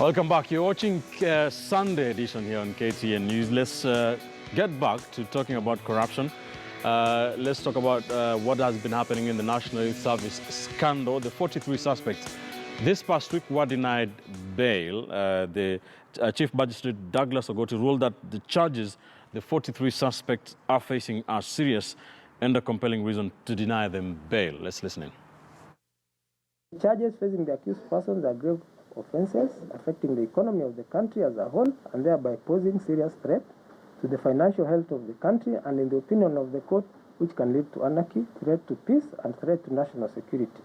Welcome back. You're watching Sunday edition here on KTN News. Let's get back to talking about corruption. Let's talk about what has been happening in the National Youth Service scandal. The 43 suspects this past week were denied bail. The Chief Magistrate Douglas Ogoti ruled that the charges the 43 suspects are facing are serious and a compelling reason to deny them bail. Let's listen in. The charges facing the accused persons are grave offences affecting the economy of the country as a whole and thereby posing serious threat to the financial health of the country and, in the opinion of the court, which can lead to anarchy, threat to peace and threat to national security.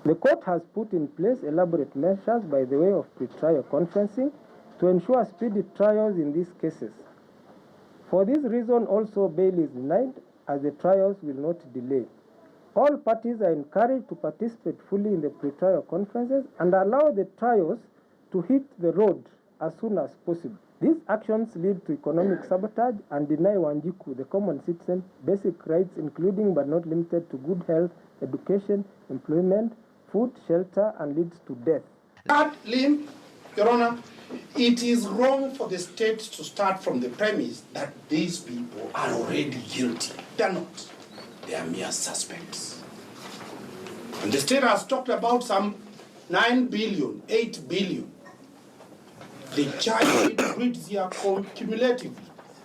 The court has put in place elaborate measures by the way of pre-trial conferencing to ensure speedy trials in these cases. For this reason also bail is denied as the trials will not delay. All parties are encouraged to participate fully in the pre-trial conferences and allow the trials to hit the road as soon as possible. These actions lead to economic sabotage and deny Wanjiku, the common citizen, basic rights including but not limited to good health, education, employment, food, shelter, and leads to death. That limb, Your Honor, it is wrong for the state to start from the premise that these people are already guilty. They're not. They are mere suspects. And the state has talked about some 9 billion, 8 billion. The charge it reads here cumulatively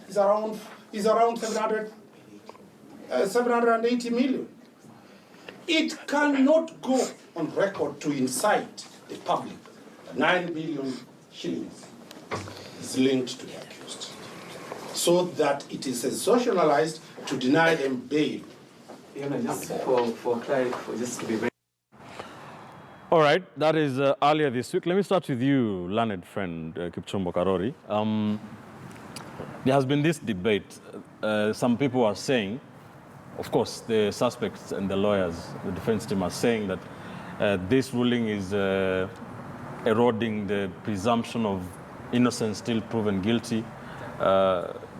is around 780 million. It cannot go on record to incite the public. 9 billion shillings is linked to the accused, so that it is sensationalized to deny them bail. Just to be very... All right, that is earlier this week. Let me start with you, learned friend Kipchumba Karori. There has been this debate. Some people are saying, of course, the suspects and the lawyers, the defense team are saying that this ruling is eroding the presumption of innocence still proven guilty.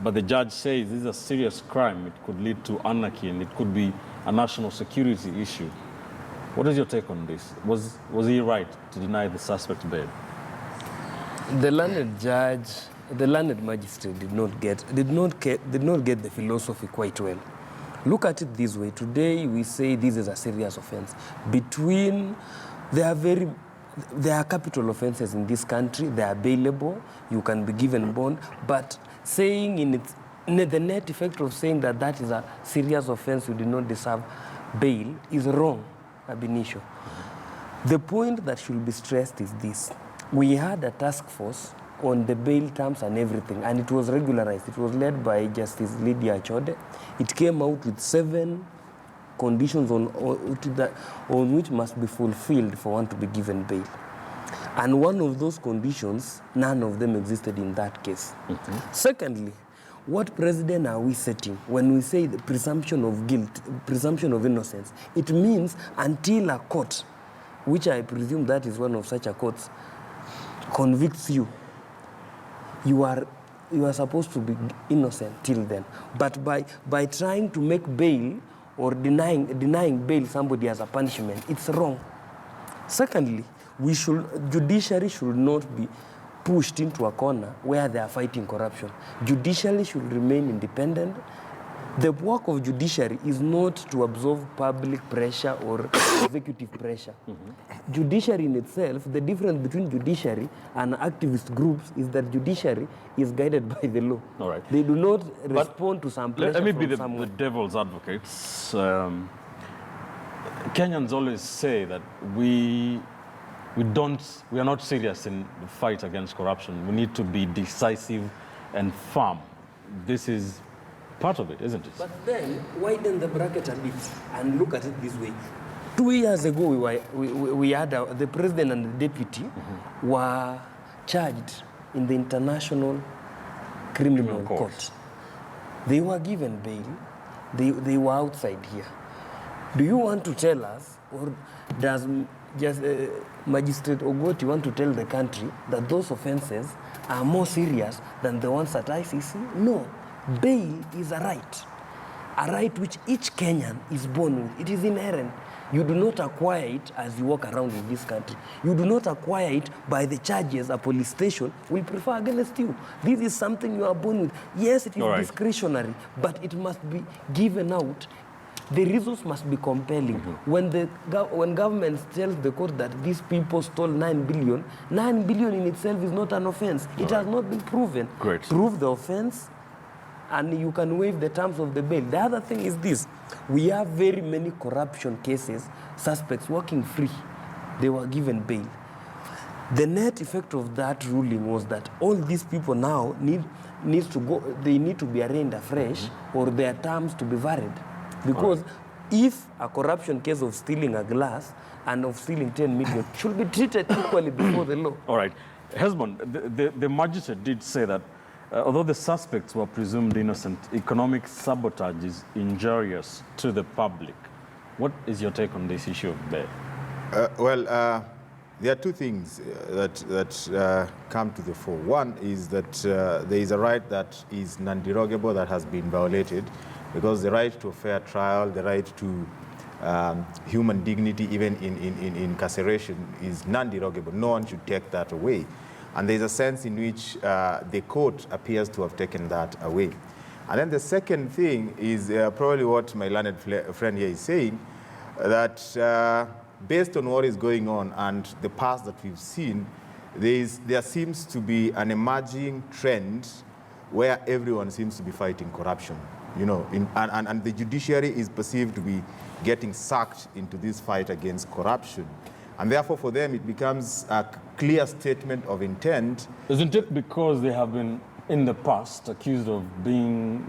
But the judge says this is a serious crime. It could lead to anarchy and it could be a national security issue. What is your take on this? Was he right to deny the suspect bail? The learned judge, the learned magistrate did not get the philosophy quite well. Look at it this way. Today we say this is a serious offense. There are capital offenses in this country. They are bailable. You can be given bond. But saying the net effect of saying that that is a serious offense, you did not deserve bail, is wrong ab initio. The point that should be stressed is this. We had a task force on the bail terms and everything, and it was regularized. It was led by Justice Lydia Chode. It came out with 7 conditions on which must be fulfilled for one to be given bail. And one of those conditions, none of them existed in that case. Mm-hmm. Secondly, what precedent are we setting when we say the presumption of guilt, presumption of innocence? It means until a court, which I presume that is one of such a courts, convicts you, you are supposed to be innocent till then. But by trying to make bail or denying bail somebody as a punishment, it's wrong. Secondly, judiciary should not be pushed into a corner where they are fighting corruption. Judiciary should remain independent. The work of judiciary is not to absorb public pressure or executive pressure. Mm-hmm. Judiciary in itself, the difference between judiciary and activist groups is that judiciary is guided by the law. All right. They do not respond to some pressure. Let me be from the devil's advocate. Kenyans always say that we are not serious in the fight against corruption. We need to be decisive and firm. This is part of it, isn't it? But then widen the bracket a bit and look at it this way. 2 years ago, we had the president and the deputy mm-hmm. were charged in the International Criminal Court. They were given bail. They were outside here. Do you want to tell us, or does Magistrate Ogoti want to tell the country that those offenses are more serious than the ones at ICC? No. Bail is a right which each Kenyan is born with. It is inherent. You do not acquire it as you walk around in this country. You do not acquire it by the charges a police station will prefer against you. This is something you are born with. Yes, it is discretionary, but it must be given out. The reasons must be compelling. When government tells the court that these people stole 9 billion, 9 billion in itself is not an offense. It has not been proven. Great. Prove the offense, and you can waive the terms of the bail. The other thing is this. We have very many corruption cases, suspects walking free. They were given bail. The net effect of that ruling was that all these people now need to be arraigned afresh or their terms to be varied. Because if a corruption case of stealing a glass and of stealing 10 million should be treated equally before the law. All right. Husband, the magistrate did say that although the suspects were presumed innocent, economic sabotage is injurious to the public. What is your take on this issue of bail? There are two things that come to the fore. One is that there is a right that is non-derogable that has been violated, because the right to a fair trial, the right to human dignity, even in incarceration, is non-derogable. No one should take that away. And there's a sense in which the court appears to have taken that away. And then the second thing is probably what my learned friend here is saying, that based on what is going on and the past that we've seen, there seems to be an emerging trend where everyone seems to be fighting corruption. You know, and the judiciary is perceived to be getting sucked into this fight against corruption. And therefore, for them, it becomes a clear statement of intent. Isn't it because they have been, in the past, accused of being,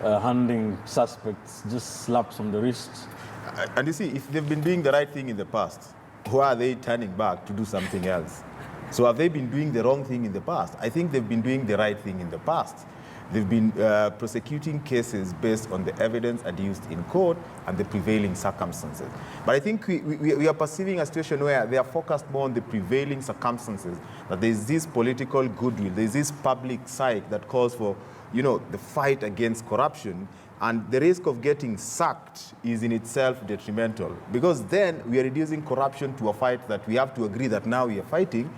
handing suspects just slaps on the wrists? And you see, if they've been doing the right thing in the past, why are they turning back to do something else? So have they been doing the wrong thing in the past? I think they've been doing the right thing in the past. They've been prosecuting cases based on the evidence adduced in court and the prevailing circumstances. But I think we are perceiving a situation where they are focused more on the prevailing circumstances, that there's this political goodwill, there's this public psyche that calls for, the fight against corruption, and the risk of getting sacked is in itself detrimental, because then we are reducing corruption to a fight that we have to agree that now we are fighting,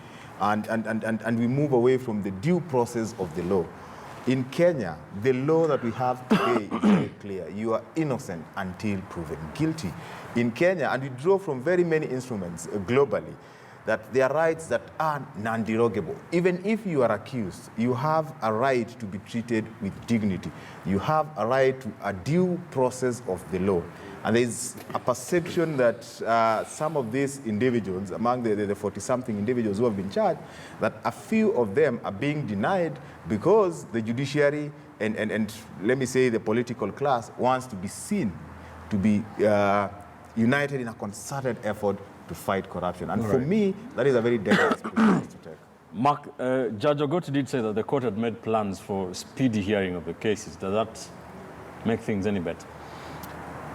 and we move away from the due process of the law. In Kenya, the law that we have today is very clear. You are innocent until proven guilty. In Kenya, and we draw from very many instruments globally, that there are rights that are non-derogable. Even if you are accused, you have a right to be treated with dignity. You have a right to a due process of the law. And there's a perception that some of these individuals, among the 40-something individuals who have been charged, that a few of them are being denied because the judiciary and let me say the political class wants to be seen to be united in a concerted effort to fight corruption. And for me, that is a very dangerous position to take. Mark, Judge Ogoti did say that the court had made plans for speedy hearing of the cases. Does that make things any better?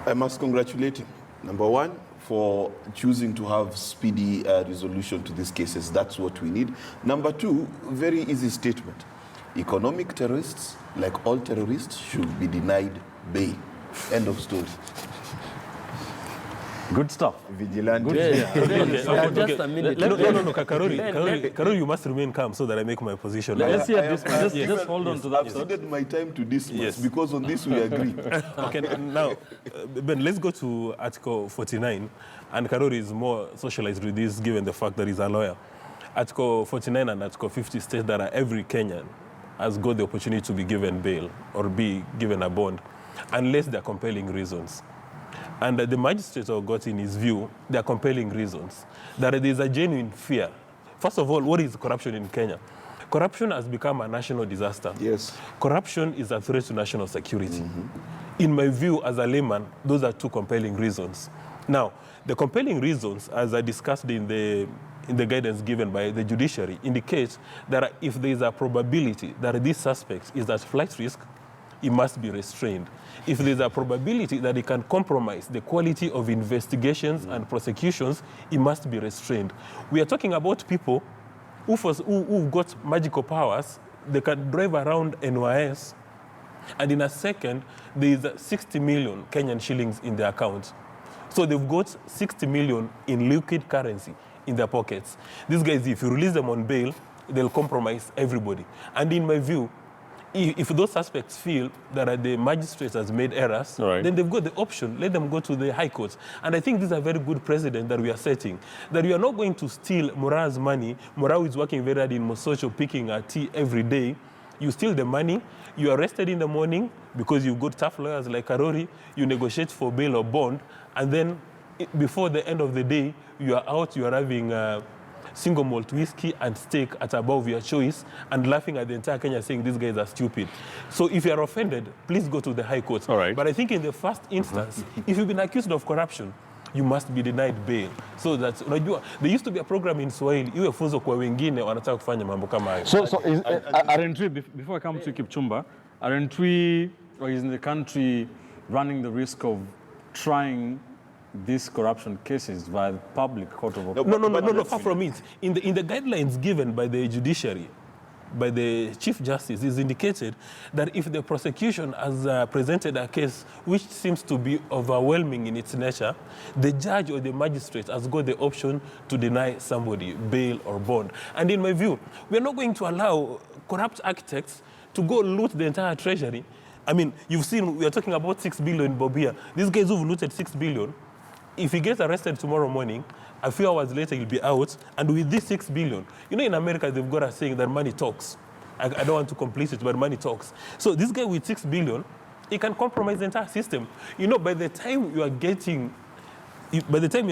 I must congratulate him, number one, for choosing to have speedy resolution to these cases. That's what we need. Number two, very easy statement. Economic terrorists, like all terrorists, should be denied bail. End of story. Good stuff. Vigilante. Just a minute. No, Karuri, you must remain calm so that I make my position. Let's hear this. Just hold on to that. I've ceded my time to this because on this we agree. Okay, now, Ben, let's go to Article 49. And Karuri is more socialized with this given the fact that he's a lawyer. Article 49 and Article 50 state that every Kenyan has got the opportunity to be given bail or be given a bond unless there are compelling reasons. And the magistrate got in his view, there are compelling reasons, that there is a genuine fear. First of all, what is corruption in Kenya? Corruption has become a national disaster. Yes. Corruption is a threat to national security. Mm-hmm. In my view, as a layman, those are two compelling reasons. Now, the compelling reasons, as I discussed in the guidance given by the judiciary, indicate that if there is a probability that this suspect is at flight risk, it must be restrained. If there's a probability that it can compromise the quality of investigations and prosecutions, it must be restrained. We are talking about people who've got magical powers. They can drive around NYS, and in a second, there is 60 million Kenyan shillings in their account. So they've got 60 million in liquid currency in their pockets. These guys, if you release them on bail, they'll compromise everybody. And in my view, if those suspects feel that the magistrate has made errors, then they've got the option, let them go to the high court. And I think this is a very good precedent that we are setting, that we are not going to steal Mora's money. Mora is working very hard in Mosocho, picking a tea every day. You steal the money, you are arrested in the morning because you've got tough lawyers like Karori, you negotiate for bail or bond, and then before the end of the day, you are out, you are having single malt whiskey and steak at above your choice and laughing at the entire Kenya saying these guys are stupid. So if you are offended, please go to the high court. But I think in the first instance, if you've been accused of corruption, you must be denied bail. So that, unajua, there used to be a program in Swahili, iwe funzo kwa wengine wanataka kufanya mambo kama hayo. So aren't we, before I come to Kipchumba, aren't we, or is in the country running the risk of trying these corruption cases via the public court of appeal? No, far from it. In the guidelines given by the judiciary, by the Chief Justice, is indicated that if the prosecution has presented a case which seems to be overwhelming in its nature, the judge or the magistrate has got the option to deny somebody bail or bond. And in my view, we're not going to allow corrupt architects to go loot the entire treasury. I mean, you've seen, we are talking about 6 billion Bobia. These guys who've looted 6 billion, if he gets arrested tomorrow morning, a few hours later he'll be out, and with this 6 billion, you know, in America they've got a saying that money talks. I don't want to complete it, but money talks. So this guy with 6 billion, he can compromise the entire system. You know, by the time you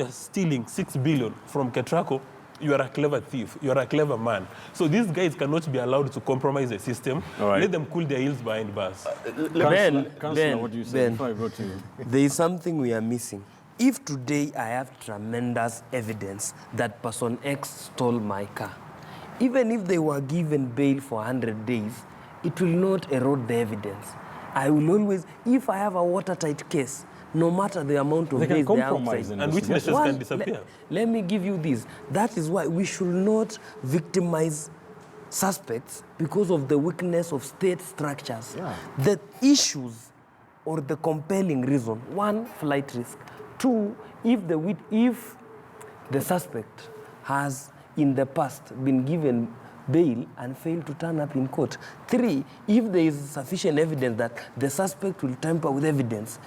are stealing 6 billion from Ketraco, you are a clever thief, you are a clever man. So these guys cannot be allowed to compromise the system. Let them cool their heels behind bars. Councillor, what do you say before I go to you? There is something we are missing. If today I have tremendous evidence that person X stole my car, even if they were given bail for 100 days, it will not erode the evidence. I will always, if I have a watertight case, no matter the amount of days they are outside, and witnesses can disappear. Let me give you this. That is why we should not victimize suspects because of the weakness of state structures. The issues or the compelling reason, one, flight risk. Two, if the suspect has in the past been given bail and failed to turn up in court. Three, if there is sufficient evidence that the suspect will tamper with evidence.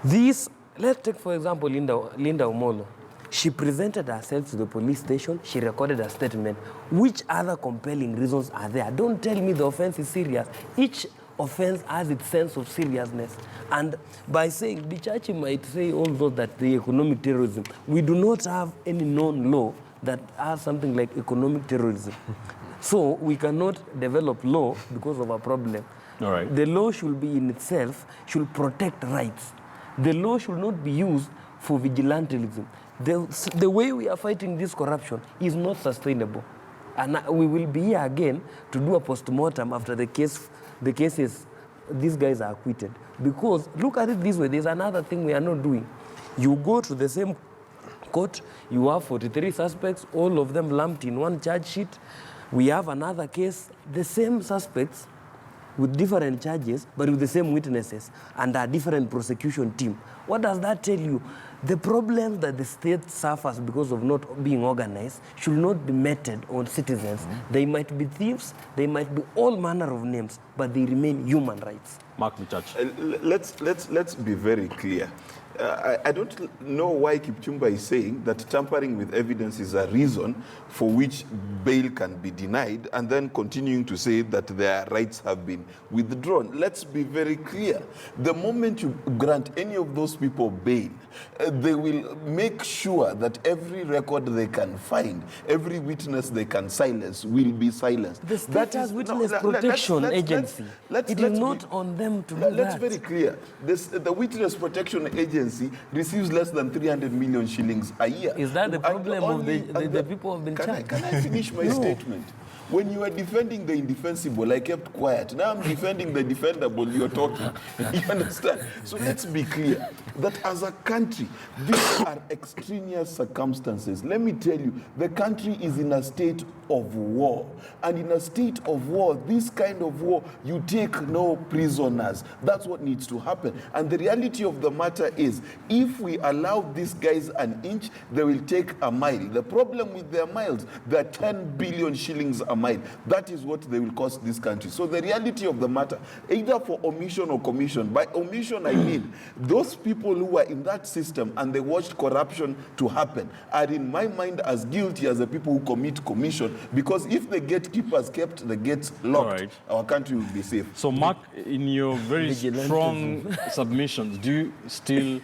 This, let's take for example Linda Omolo. She presented herself to the police station, she recorded a statement. Which other compelling reasons are there? Don't tell me the offense is serious. Each offense has its sense of seriousness. And by saying, the church might say also that the economic terrorism, we do not have any known law that has something like economic terrorism. So we cannot develop law because of a problem. The law should be in itself, should protect rights. The law should not be used for vigilantism. The way we are fighting this corruption is not sustainable. And we will be here again to do a post-mortem after the cases, these guys are acquitted. Because look at it this way, there's another thing we are not doing. You go to the same court, you have 43 suspects, all of them lumped in one charge sheet. We have another case, the same suspects with different charges, but with the same witnesses and a different prosecution team. What does that tell you? The problem that the state suffers because of not being organized should not be meted on citizens. They might be thieves, they might be all manner of names, but they remain human rights. Mark the Church. Let's be very clear. I don't know why Kipchumba is saying that tampering with evidence is a reason for which bail can be denied, and then continuing to say that their rights have been withdrawn. Let's be very clear. The moment you grant any of those people bail, they will make sure that every record they can find, every witness they can silence will be silenced. The state has witness protection agency. It is not on them to do that. Let's be very clear. The witness protection agency receives less than 300 million shillings a year. Is that the problem of the people who have been charged? Can I finish my statement? When you were defending the indefensible, I kept quiet. Now I'm defending the defendable, you're talking. You understand? So let's be clear that as a country, these are extraneous circumstances. Let me tell you, the country is in a state of war. And in a state of war, this kind of war, you take no prisoners. That's what needs to happen. And the reality of the matter is, is, if we allow these guys an inch, they will take a mile. The problem with their miles, they're 10 billion shillings a mile. That is what they will cost this country. So the reality of the matter, either for omission or commission, by omission I mean those people who were in that system and they watched corruption to happen are in my mind as guilty as the people who commit commission, because if the gatekeepers kept the gates locked, our country will be safe. So Mark, in your very strong submissions, do you still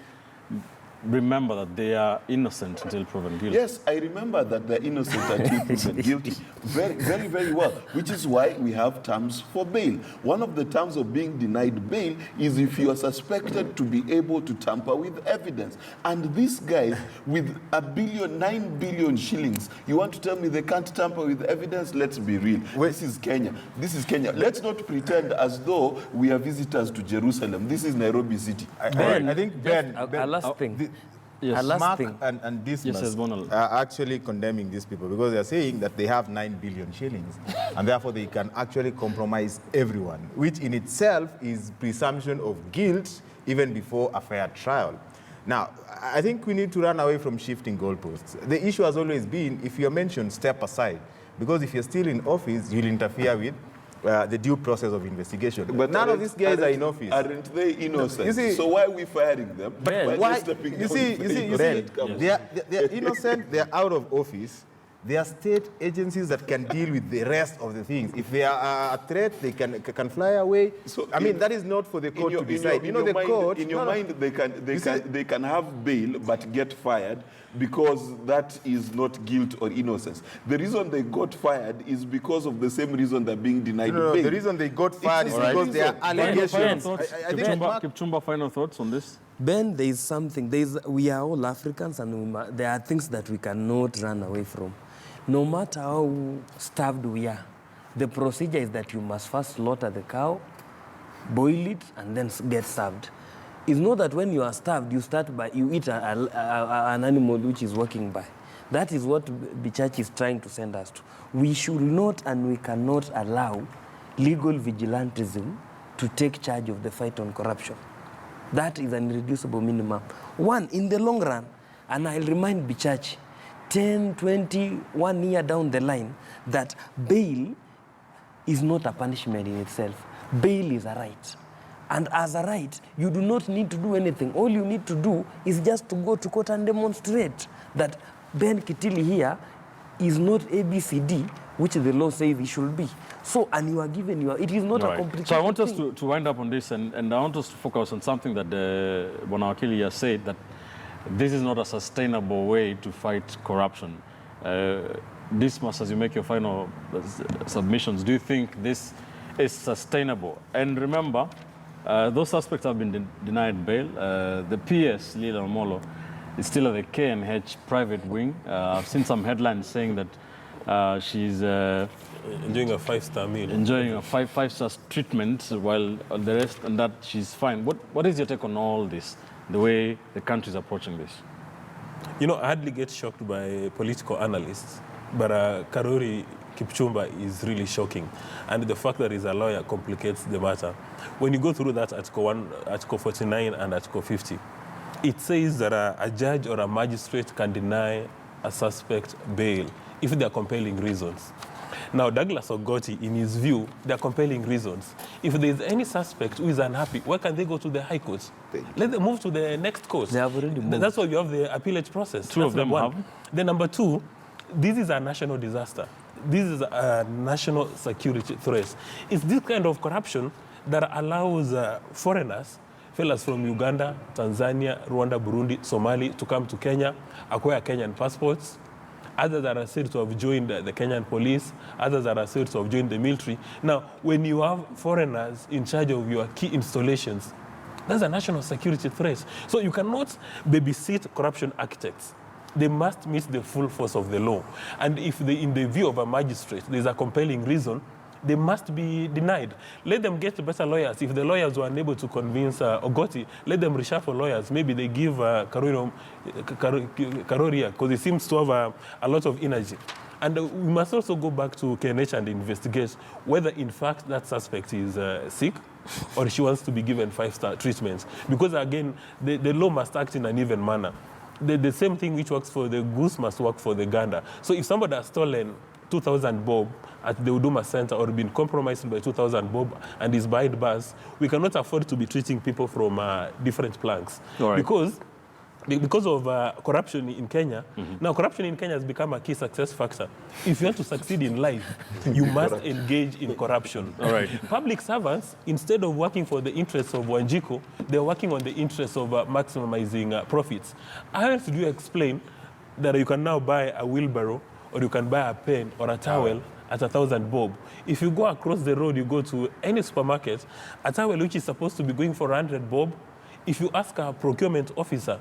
remember that they are innocent until proven guilty? Yes, I remember that they're innocent until proven guilty very, very, very well, which is why we have terms for bail. One of the terms of being denied bail is if you are suspected to be able to tamper with evidence. And these guys, with 9 billion shillings, you want to tell me they can't tamper with evidence? Let's be real. This is Kenya. This is Kenya. Let's not pretend as though we are visitors to Jerusalem. This is Nairobi City. I think, Ben, last thing. Yes. Mark and Dismas are actually condemning these people because they're saying that they have 9 billion shillings and therefore they can actually compromise everyone, which in itself is presumption of guilt even before a fair trial. Now, I think we need to run away from shifting goalposts. The issue has always been, if you're mentioned, step aside, because if you're still in office, you'll interfere with the due process of investigation. But none of these guys are in office. Aren't they innocent? You see, so why are we firing them? But why? You see, they're innocent, they're out of office. They are state agencies that can deal with the rest of the things. If they are a threat, they can fly away. So I mean, that is not for the court to decide. In your mind, they can have bail but get fired because that is not guilt or innocence. The reason they got fired is because of the same reason they're being denied bail. The reason they got fired is because there are allegations. Kipchumba, final thoughts on this? Ben, there is something. We are all Africans, and there are things that we cannot run away from. No matter how starved we are, the procedure is that you must first slaughter the cow, boil it, and then get served. It's not that when you are starved, you eat an animal which is walking by. That is what the church is trying to send us to. We should not and we cannot allow legal vigilantism to take charge of the fight on corruption. That is an irreducible minimum. One, in the long run, and I'll remind the church, 10, 20, 1 year down the line, that bail is not a punishment in itself. Bail is a right. And as a right, you do not need to do anything. All you need to do is just to go to court and demonstrate that Ben Kitili here is not ABCD, which the law says he should be. So, and you are given it is not a complicated So I want us thing. to wind up on this, and I want us to focus on something that Bonawakili has said, that this is not a sustainable way to fight corruption. Dismas, as you make your final submissions, do you think this is sustainable? And remember, those suspects have been denied bail. The PS, Lila Molo, is still at the KNH private wing. I've seen some headlines saying that she's enjoying a 5-star meal. Enjoying a five-star treatment while the rest, and that she's fine. What is your take on all this, the way the country is approaching this? You know, I hardly get shocked by political analysts, but Karuri Kipchumba is really shocking. And the fact that he's a lawyer complicates the matter. When you go through that Article 1, Article 49 and Article 50, it says that a judge or a magistrate can deny a suspect bail if there are compelling reasons. Now, Douglas Ogoti, in his view, there are compelling reasons. If there is any suspect who is unhappy, why can't they go to the High Court? Let them move to the next court. They have already moved. That's why you have the appellate process. Two of them have. Then number two, this is a national disaster. This is a national security threat. It's this kind of corruption that allows foreigners, fellas from Uganda, Tanzania, Rwanda, Burundi, Somali, to come to Kenya, acquire Kenyan passports. Others that are said to have joined the Kenyan police, others that are said to have joined the military. Now, when you have foreigners in charge of your key installations, that's a national security threat. So you cannot babysit corruption architects. They must meet the full force of the law. And if in the view of a magistrate, there's a compelling reason, they must be denied. Let them get better lawyers. If the lawyers were unable to convince Ogoti, let them reshuffle lawyers. Maybe they give Karoria, because he seems to have a lot of energy. And we must also go back to KNH and investigate whether, in fact, that suspect is sick, or she wants to be given 5-star treatments. Because again, the law must act in an even manner. The same thing which works for the goose must work for the gander. So if somebody has stolen 2,000 bob at the Huduma Center or been compromised by 2,000 bob and is behind bars, we cannot afford to be treating people from different planks. All right. Because of corruption in Kenya, now corruption in Kenya has become a key success factor. If you want to succeed in life, you must engage in corruption. All right. Public servants, instead of working for the interests of Wanjiku, they're working on the interests of maximizing profits. How else do you explain that you can now buy a wheelbarrow or you can buy a pen or a towel at 1,000 bob? If you go across the road, you go to any supermarket, a towel which is supposed to be going for 100 bob, if you ask a procurement officer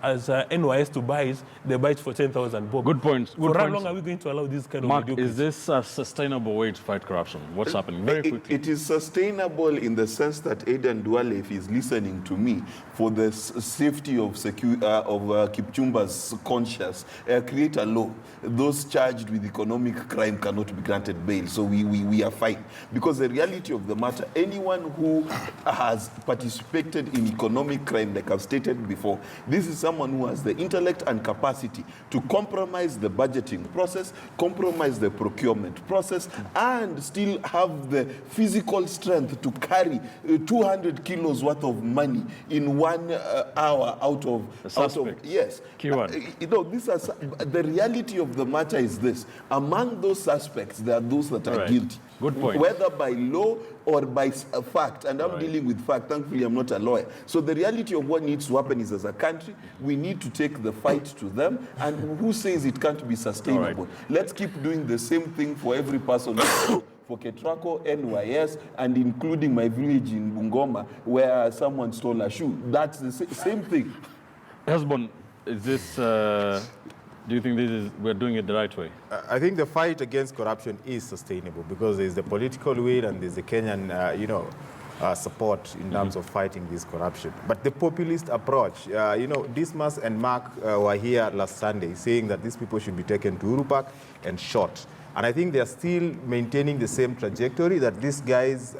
as NYS to buy it, they buy it for 10,000 bob. Good point. For how long are we going to allow this kind of Mark, mediocrity? is this a sustainable way to fight corruption? What's happening? Very quickly. It is sustainable in the sense that Aidan Duale, if he's listening to me, for the safety of Kipchumba's conscience, create a law. Those charged with economic crime cannot be granted bail. So we are fine. Because the reality of the matter, anyone who has participated in economic crime, like I've stated before, this is someone who has the intellect and capacity to compromise the budgeting process, compromise the procurement process, and still have the physical strength to carry 200 kilos worth of money in 1 hour out of yes. Keyword. The reality of the matter is this: among those suspects, there are those that are guilty. Good point. Whether by law or by fact, and I'm dealing with fact. Thankfully, I'm not a lawyer. So the reality of what needs to happen is, as a country, we need to take the fight to them. And who says it can't be sustainable? Let's keep doing the same thing for every person. For Ketraco, NYS, and including my village in Bungoma, where someone stole a shoe. That's the same thing. Husband, is this... do you think we're doing it the right way? I think the fight against corruption is sustainable because there's the political will and there's the Kenyan, support in terms of fighting this corruption. But the populist approach, Dismas and Mark were here last Sunday saying that these people should be taken to Uhuru Park and shot. And I think they're still maintaining the same trajectory that these guys,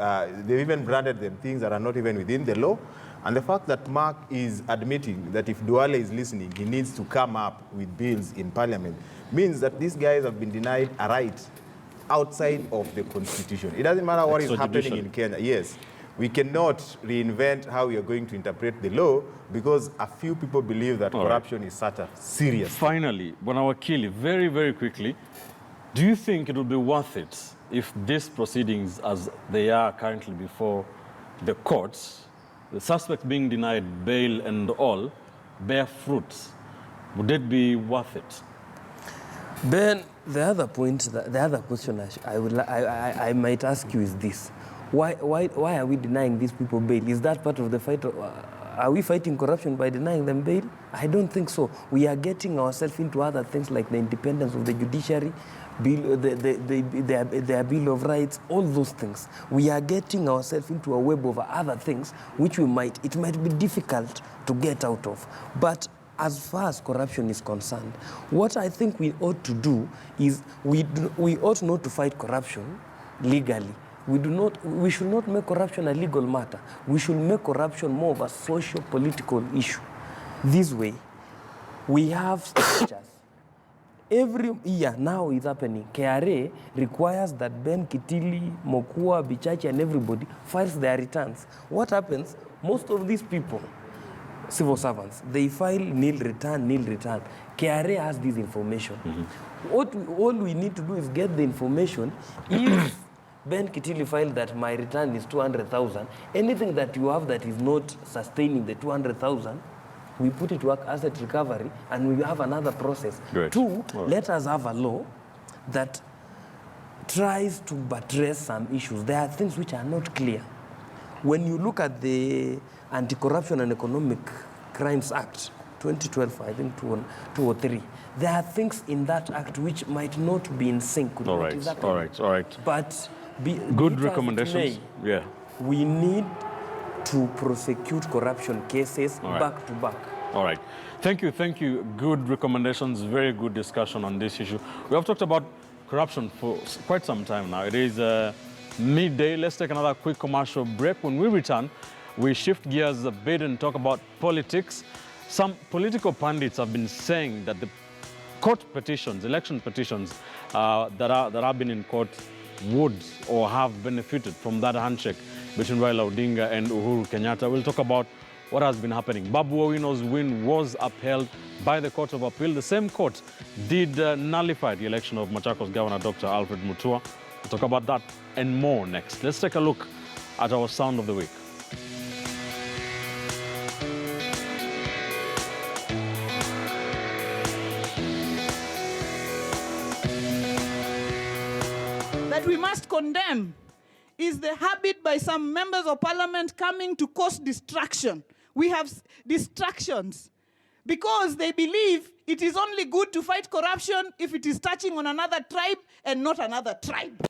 they've even branded them things that are not even within the law. And the fact that Mark is admitting that if Duale is listening, he needs to come up with bills in parliament, means that these guys have been denied a right outside of the constitution. It doesn't matter what is happening in Kenya. Yes, we cannot reinvent how we are going to interpret the law because a few people believe that corruption is such a serious. Finally, Bwana Wakili, very, very quickly, do you think it will be worth it if these proceedings, as they are currently before the courts, the suspects being denied bail and all, bear fruits? Would it be worth it? Ben, the other question I might ask you is this: why are we denying these people bail? Is that part of the fight? Are we fighting corruption by denying them bail? I don't think so. We are getting ourselves into other things like the independence of the judiciary, their Bill of Rights, all those things. We are getting ourselves into a web of other things which it might be difficult to get out of. But as far as corruption is concerned, what I think we ought to do is we ought not to fight corruption legally. We should not make corruption a legal matter. We should make corruption more of a social political issue. This way, we have structures. Every year now is happening. KRA requires that Ben, Kitili, Mokua, Bichachi, and everybody files their returns. What happens? Most of these people, civil servants, they file nil return. KRA has this information. All we need to do is get the information. If Ben Kitili filed that my return is 200,000, anything that you have that is not sustaining the 200,000, we put it to work asset recovery, and we have another process. Great. Two, let us have a law that tries to buttress some issues. There are things which are not clear. When you look at the Anti-Corruption and Economic Crimes Act, 2012, I think 203, there are things in that act which might not be in sync with what is happening. All right. But good recommendations. We need to prosecute corruption cases back to back. All right. Thank you. Good recommendations, very good discussion on this issue. We have talked about corruption for quite some time now. It is midday. Let's take another quick commercial break. When we return, we shift gears a bit and talk about politics. Some political pundits have been saying that the court petitions, election petitions that have been in court would or have benefited from that handshake between Raila Odinga and Uhuru Kenyatta. We'll talk about what has been happening. Babu Owino's win was upheld by the Court of Appeal. The same court did nullify the election of Machakos Governor Dr. Alfred Mutua. We'll talk about that and more next. Let's take a look at our sound of the week. That we must condemn is the habit by some members of parliament coming to cause distraction. We have distractions because they believe it is only good to fight corruption if it is touching on another tribe and not another tribe.